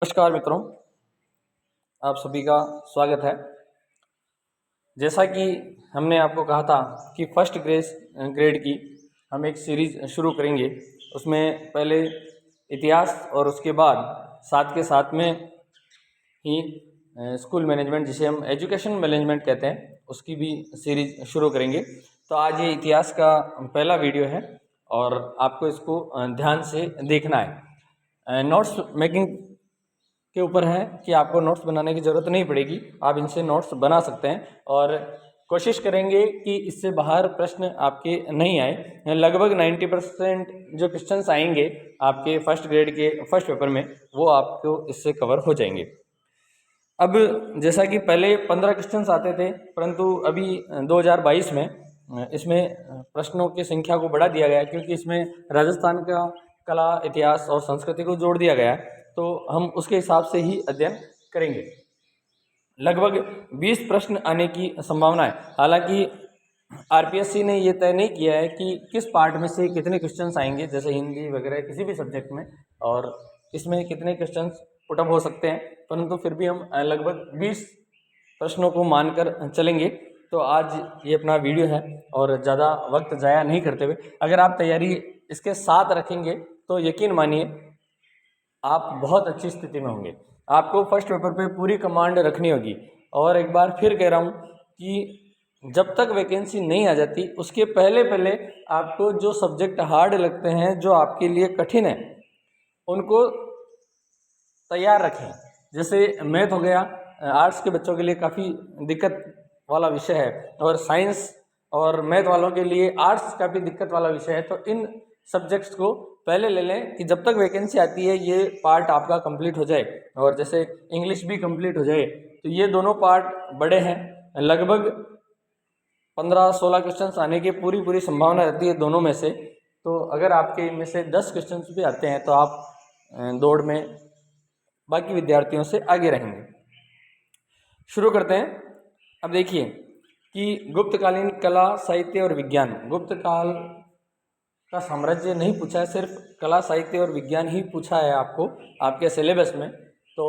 नमस्कार मित्रों, आप सभी का स्वागत है। जैसा कि हमने आपको कहा था कि फर्स्ट ग्रेड की हम एक सीरीज़ शुरू करेंगे। उसमें पहले इतिहास और उसके बाद साथ के साथ में ही स्कूल मैनेजमेंट, जिसे हम एजुकेशन मैनेजमेंट कहते हैं, उसकी भी सीरीज़ शुरू करेंगे। तो आज ये इतिहास का पहला वीडियो है और आपको इसको ध्यान से देखना है। नोट्स मेकिंग के ऊपर है कि आपको नोट्स बनाने की ज़रूरत नहीं पड़ेगी, आप इनसे नोट्स बना सकते हैं और कोशिश करेंगे कि इससे बाहर प्रश्न आपके नहीं आए। लगभग 90% जो क्वेश्चंस आएंगे आपके फर्स्ट ग्रेड के फर्स्ट पेपर में, वो आपको इससे कवर हो जाएंगे। अब जैसा कि पहले 15 क्वेश्चंस आते थे, परंतु अभी 2022 में इसमें प्रश्नों की संख्या को बढ़ा दिया गया, क्योंकि इसमें राजस्थान का कला, इतिहास और संस्कृति को जोड़ दिया गया है। तो हम उसके हिसाब से ही अध्ययन करेंगे। लगभग 20 प्रश्न आने की संभावना है। हालांकि आरपीएससी ने ये तय नहीं किया है कि किस पार्ट में से कितने क्वेश्चंस आएंगे, जैसे हिंदी वगैरह किसी भी सब्जेक्ट में, और इसमें कितने क्वेश्चंस पुटअप हो सकते हैं, परंतु फिर भी हम लगभग 20 प्रश्नों को मानकर चलेंगे। तो आज ये अपना वीडियो है और ज़्यादा वक्त ज़ाया नहीं करते हुए, अगर आप तैयारी इसके साथ रखेंगे तो यकीन मानिए आप बहुत अच्छी स्थिति में होंगे। आपको फर्स्ट पेपर पे पूरी कमांड रखनी होगी। और एक बार फिर कह रहा हूँ कि जब तक वैकेंसी नहीं आ जाती, उसके पहले पहले आपको जो सब्जेक्ट हार्ड लगते हैं, जो आपके लिए कठिन है, उनको तैयार रखें। जैसे मैथ हो गया, आर्ट्स के बच्चों के लिए काफ़ी दिक्कत वाला विषय है, और साइंस और मैथ वालों के लिए आर्ट्स काफ़ी दिक्कत वाला विषय है। तो इन सब्जेक्ट्स को पहले ले लें कि जब तक वैकेंसी आती है ये पार्ट आपका कंप्लीट हो जाए, और जैसे इंग्लिश भी कंप्लीट हो जाए। तो ये दोनों पार्ट बड़े हैं, लगभग 15-16 क्वेश्चंस आने की पूरी संभावना रहती है दोनों में से। तो अगर आपके इनमें से 10 क्वेश्चंस भी आते हैं तो आप दौड़ में बाकी विद्यार्थियों से आगे रहेंगे। शुरू करते हैं। अब देखिए कि गुप्तकालीन कला, साहित्य और विज्ञान। गुप्त काल का साम्राज्य नहीं पूछा है, सिर्फ कला, साहित्य और विज्ञान ही पूछा है आपको आपके सिलेबस में। तो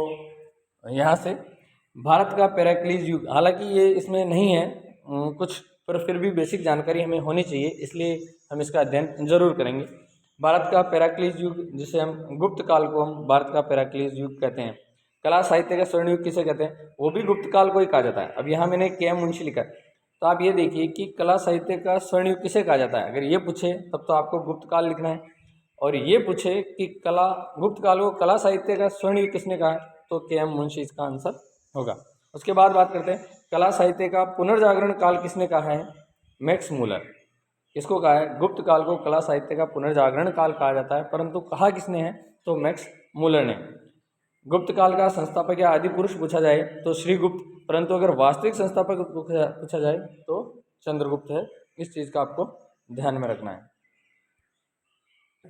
यहाँ से भारत का पेराक्लीज युग, हालांकि ये इसमें नहीं है कुछ, पर फिर भी बेसिक जानकारी हमें होनी चाहिए, इसलिए हम इसका अध्ययन जरूर करेंगे। भारत का पेराक्लीज युग, जिसे हम गुप्त काल को हम भारत का पेराक्लीज युग कहते हैं। कला साहित्य का स्वर्ण युग किसे कहते हैं, वो भी गुप्त काल को ही कहा जाता है। अब यहाँ मैंने के.एम. मुंशी लिखा है, तो आप ये देखिए कि कला साहित्य का स्वर्ण युग किसे कहा जाता है। अगर ये पूछे तब तो आपको गुप्त काल लिखना है, और ये पूछे कि कला, गुप्त काल को कला साहित्य का स्वर्ण युग किसने कहा है, तो के.एम. मुंशी इसका आंसर होगा। उसके बाद बात करते हैं, कला साहित्य का पुनर्जागरण काल किसने कहा है, मैक्स मूलर। किसको कहा है, गुप्त काल को कला साहित्य का पुनर्जागरण काल कहा जाता है, परंतु कहा किसने है, तो मैक्स मूलर ने। गुप्त काल का संस्थापक या आदि पुरुष पूछा जाए तो श्रीगुप्त, परंतु अगर वास्तविक संस्थापक पूछा जाए तो चंद्रगुप्त है। इस चीज़ का आपको ध्यान में रखना है।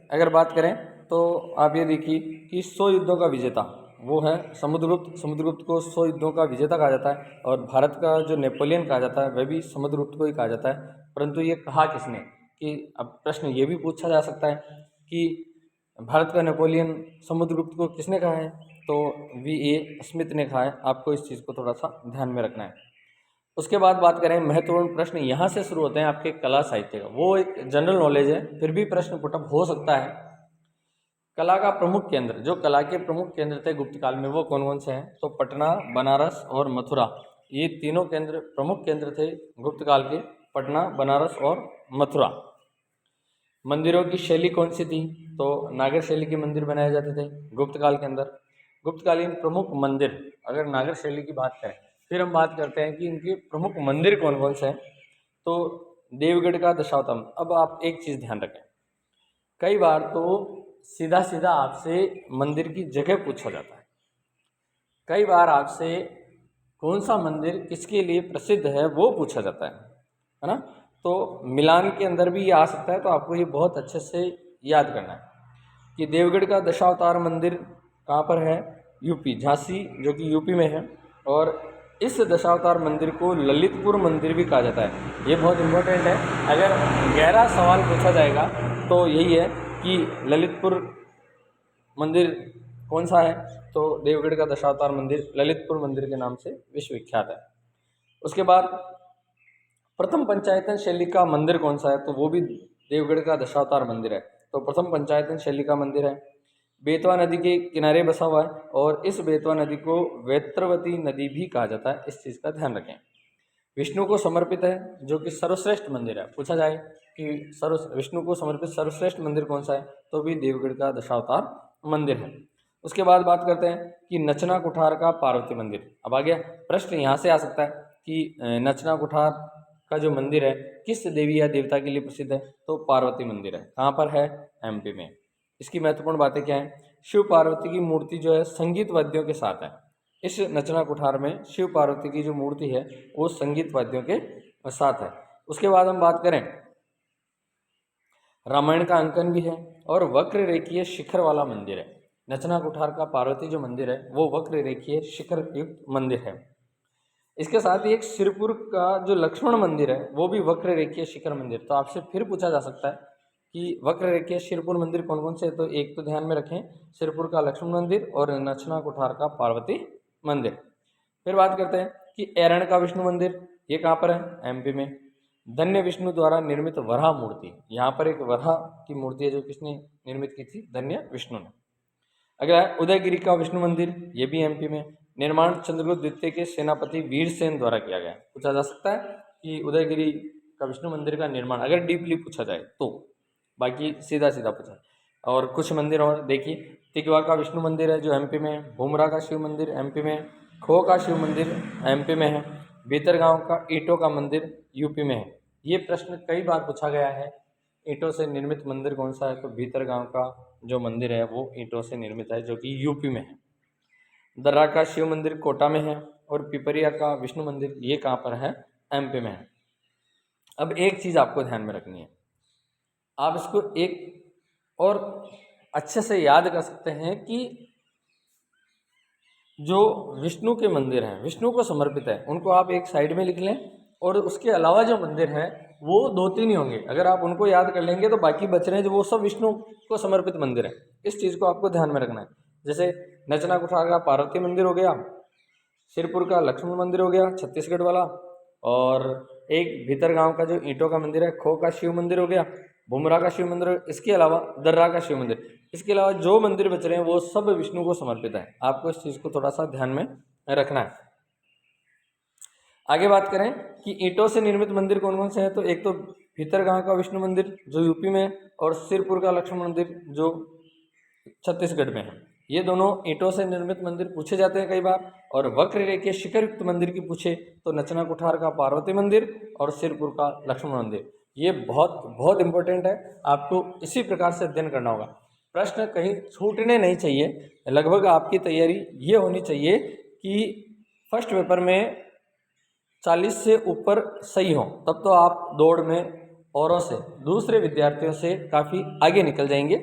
अगर बात करें तो आप ये देखिए कि 100 युद्धों का विजेता वो है समुद्रगुप्त। समुद्रगुप्त को 100 युद्धों का विजेता कहा जाता है, और भारत का जो नेपोलियन कहा जाता है वह भी समुद्रगुप्त को ही कहा जाता है। परंतु ये कहा किसने, कि अब प्रश्न ये भी पूछा जा सकता है कि भारत का नेपोलियन समुद्रगुप्त को किसने कहा है, तो V.A. स्मिथ ने कहा है। आपको इस चीज़ को थोड़ा सा ध्यान में रखना है। उसके बाद बात करें, महत्वपूर्ण प्रश्न यहाँ से शुरू होते हैं आपके कला साहित्य का। वो एक जनरल नॉलेज है, फिर भी प्रश्न पुटअप हो सकता है। कला का प्रमुख केंद्र, जो कला के प्रमुख केंद्र थे गुप्त काल में, वो कौन कौन से हैं, तो पटना, बनारस और मथुरा। ये तीनों केंद्र प्रमुख केंद्र थे गुप्त काल के, पटना, बनारस और मथुरा। मंदिरों की शैली कौन सी थी, तो नागर शैली के मंदिर बनाए जाते थे गुप्त काल के अंदर। गुप्तकालीन प्रमुख मंदिर, अगर नागर शैली की बात करें, फिर हम बात करते हैं कि इनके प्रमुख मंदिर कौन कौन से हैं, तो देवगढ़ का दशावतार। अब आप एक चीज़ ध्यान रखें, कई बार तो सीधा सीधा आपसे मंदिर की जगह पूछा जाता है, कई बार आपसे कौन सा मंदिर किसके लिए प्रसिद्ध है वो पूछा जाता है ना। तो मिलान के अंदर भी ये आ सकता है, तो आपको ये बहुत अच्छे से याद करना है कि देवगढ़ का दशावतार मंदिर कहाँ पर है, यूपी, झांसी, जो कि यूपी में है। और इस दशावतार मंदिर को ललितपुर मंदिर भी कहा जाता है। ये बहुत इम्पोर्टेंट है, अगर गहरा सवाल पूछा जाएगा तो यही है कि ललितपुर मंदिर कौन सा है? तो देवगढ़ का दशावतार मंदिर ललितपुर मंदिर के नाम से विश्वविख्यात है। उसके बाद प्रथम पंचायतन शैली का मंदिर कौन सा है? तो वो भी देवगढ़ का दशावतार मंदिर है। तो प्रथम पंचायतन शैली का मंदिर है, बेतवा नदी के किनारे बसा हुआ है और इस बेतवा नदी को वेत्रवती नदी भी कहा जाता है, इस चीज़ का ध्यान रखें। विष्णु को समर्पित है, जो कि सर्वश्रेष्ठ मंदिर है। पूछा जाए कि विष्णु को समर्पित सर्वश्रेष्ठ मंदिर कौन सा है? तो भी देवगढ़ का दशावतार मंदिर है। उसके बाद बात करते हैं कि नचना कुठार का पार्वती मंदिर। अब आ गया प्रश्न, यहाँ से आ सकता है कि नचना कुठार का जो मंदिर है किस देवी या देवता के लिए प्रसिद्ध है? तो पार्वती मंदिर है। कहाँ पर है? एमपी में। इसकी महत्वपूर्ण बातें क्या हैं? शिव पार्वती की मूर्ति जो है संगीत वाद्यों के साथ है। इस नचना कुठार में शिव पार्वती की जो मूर्ति है वो संगीत वाद्यों के साथ है। उसके बाद हम बात करें, रामायण का अंकन भी है और वक्र रेखीय शिखर वाला मंदिर है। नचना कुठार का पार्वती जो मंदिर है वो वक्र रेखीय शिखर युक्त मंदिर है। इसके साथ ही एक सिरपुर का जो लक्ष्मण मंदिर है वो भी वक्र रेखीय शिखर मंदिर। तो आपसे फिर पूछा जा सकता है कि वक्र रेखीय सिरपुर मंदिर कौन कौन से है? तो एक तो ध्यान में रखें, सिरपुर का लक्ष्मण मंदिर और नचना कुठार का पार्वती मंदिर। फिर बात करते हैं कि एरण का विष्णु मंदिर, ये कहाँ पर है? एमपी में। धन्य विष्णु द्वारा निर्मित वराह मूर्ति, यहाँ पर एक वराह की मूर्ति है जो किसने निर्मित की थी? धन्य विष्णु ने। अगला है उदयगिरी का विष्णु मंदिर, ये भी एमपी में। निर्माण चंद्रगुप्त द्वितीय के सेनापति वीरसेन द्वारा किया गया। पूछा जा सकता है कि उदयगिरी का विष्णु मंदिर का निर्माण, अगर डीपली पूछा जाए तो, बाकी सीधा सीधा पूछा। और कुछ मंदिर और देखिए, तिगवा का विष्णु मंदिर है जो एमपी में है। भूमरा का शिव मंदिर एमपी में। खो का शिव मंदिर एमपी में है। भीतरगांव का ईंटों का मंदिर यूपी में है। ये प्रश्न कई बार पूछा गया है, ईंटों से निर्मित मंदिर कौन सा है? तो भीतरगांव का जो मंदिर है वो ईंटों से निर्मित है, जो कि यूपी में है। दर्रा का शिव मंदिर कोटा में है और पिपरिया का विष्णु मंदिर ये कहाँ पर है? एमपी में है। अब एक चीज़ आपको ध्यान में रखनी है, आप इसको एक और अच्छे से याद कर सकते हैं कि जो विष्णु के मंदिर हैं, विष्णु को समर्पित है, उनको आप एक साइड में लिख लें और उसके अलावा जो मंदिर हैं वो 2-3 ही होंगे। अगर आप उनको याद कर लेंगे तो बाकी बच रहे हैं जो वो सब विष्णु को समर्पित मंदिर है। इस चीज़ को आपको ध्यान में रखना है। जैसे नचना कुठार का पार्वती मंदिर हो गया, सिरपुर का लक्ष्मण मंदिर हो गया छत्तीसगढ़ वाला, और एक भीतरगांव का जो ईंटों का मंदिर है, खो का शिव मंदिर हो गया, भुमरा का शिव मंदिर, इसके अलावा दर्रा का शिव मंदिर, इसके अलावा जो मंदिर बच रहे हैं वो सब विष्णु को समर्पित है। आपको इस चीज़ को थोड़ा सा ध्यान में रखना है। आगे बात करें कि ईंटों से निर्मित मंदिर कौन कौन से हैं, तो एक तो भीतरगांव का विष्णु मंदिर जो यूपी में, और सिरपुर का लक्ष्मण मंदिर जो छत्तीसगढ़ में है। ये दोनों ईंटों से निर्मित मंदिर पूछे जाते हैं कई बार। और वक्र रेखीय शिखर युक्त मंदिर की पूछे तो नचना कुठार का पार्वती मंदिर और सिरपुर का लक्ष्मण मंदिर, ये बहुत बहुत इंपॉर्टेंट है। आपको इसी प्रकार से अध्ययन करना होगा, प्रश्न कहीं छूटने नहीं चाहिए। लगभग आपकी तैयारी ये होनी चाहिए कि फर्स्ट पेपर में 40 से ऊपर सही हो, तब तो आप दौड़ में औरों से, दूसरे विद्यार्थियों से काफ़ी आगे निकल जाएंगे।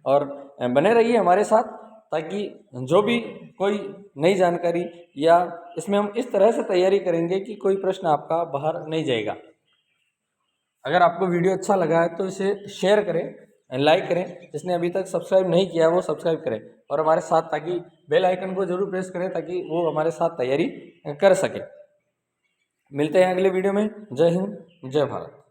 और बने रहिए हमारे साथ, ताकि जो भी कोई नई जानकारी, या इसमें हम इस तरह से तैयारी करेंगे कि कोई प्रश्न आपका बाहर नहीं जाएगा। अगर आपको वीडियो अच्छा लगा है तो इसे शेयर करें, लाइक करें। जिसने अभी तक सब्सक्राइब नहीं किया वो सब्सक्राइब करें और हमारे साथ, ताकि बेल आइकन को जरूर प्रेस करें ताकि वो हमारे साथ तैयारी कर सके। मिलते हैं अगले वीडियो में। जय हिंद, जय भारत।